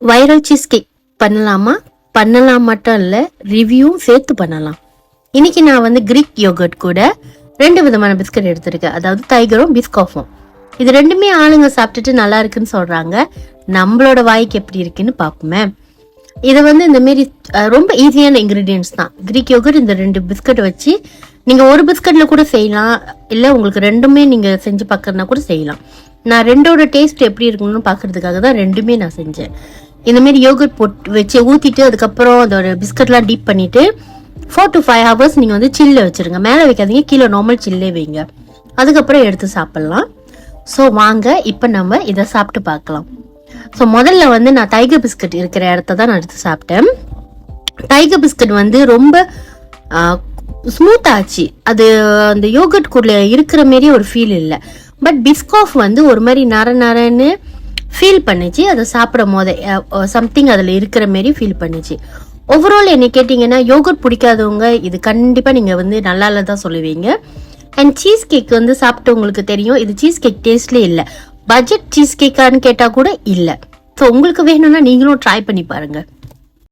Viral cheese cake பண்ணலாமா? பண்ணலாம் மட்டும் இல்ல, ரிவ்யூவும் சேர்த்து பண்ணலாம். இன்னைக்கு நான் வந்து கிரீக் யோகர்ட் கூட 2 விதமான பிஸ்கட் எடுத்திருக்கேன். அதாவது டைகரும் பிஸ்காஃபும். இது ரெண்டுமே ஆளுங்க சாப்பிட்டுட்டு நல்லா இருக்குன்னு சொல்றாங்க. நம்மளோட வாய்க்கு எப்படி இருக்குன்னு பாப்போமே. இது வந்து இந்த மாரி ரொம்ப ஈஸியான இன்கிரீடியன்ஸ் தான். கிரீக் யோகர்ட் இந்த 2 பிஸ்கட் வச்சு நீங்க ஒரு பிஸ்கட்ல கூட செய்யலாம், இல்ல உங்களுக்கு ரெண்டுமே நீங்க செஞ்சு பார்க்கறதுனா கூட செய்யலாம். நான் ரெண்டோட டேஸ்ட் எப்படி இருக்குன்னு பாக்குறதுக்காக தான் ரெண்டுமே நான் செஞ்சேன். இந்த மாதிரி யோகர்ட் போட்டு வச்சு ஊத்திட்டு அதுக்கப்புறம் அதோட பிஸ்கட்லாம் டீப் பண்ணிட்டு 4 to 5 hours நீங்க வந்து சில்ல வச்சிருங்க. மேல வைக்காதீங்க, கீழே நார்மல் சில்லே வைங்க. அதுக்கப்புறம் எடுத்து சாப்பிடலாம். ஸோ வாங்க இப்ப நம்ம இதை சாப்பிட்டு பார்க்கலாம். ஸோ முதல்ல வந்து நான் டைகர் பிஸ்கட் இருக்கிற இடத்த தான் நான் எடுத்து சாப்பிட்டேன். டைகர் பிஸ்கட் வந்து ரொம்ப ஸ்மூத் ஆச்சு. அது அந்த யோகர்ட் குள்ள இருக்கிற மாரி ஒரு ஃபீல் இல்லை. பட் பிஸ்காஃப் வந்து ஒரு மாதிரி நரன்னு ஃபீல் பண்ணுச்சு. அதை சாப்பிடும் போது சம்திங் அதில் இருக்கிற மாரி ஃபீல் பண்ணுச்சு. ஓவரால் என்ன கேட்டிங்கன்னா, யோகர்ட் பிடிக்காதவங்க இது கண்டிப்பாக நீங்கள் வந்து நல்லா தான் சொல்லுவீங்க. அண்ட் சீஸ் கேக் வந்து சாப்பிட்டு உங்களுக்கு தெரியும், இது சீஸ் கேக் டேஸ்ட்லேயே இல்லை. பட்ஜெட் சீஸ் கேக்கான்னு கேட்டால் கூட இல்லை. ஸோ உங்களுக்கு வேணும்னா நீங்களும் ட்ரை பண்ணி பாருங்கள்.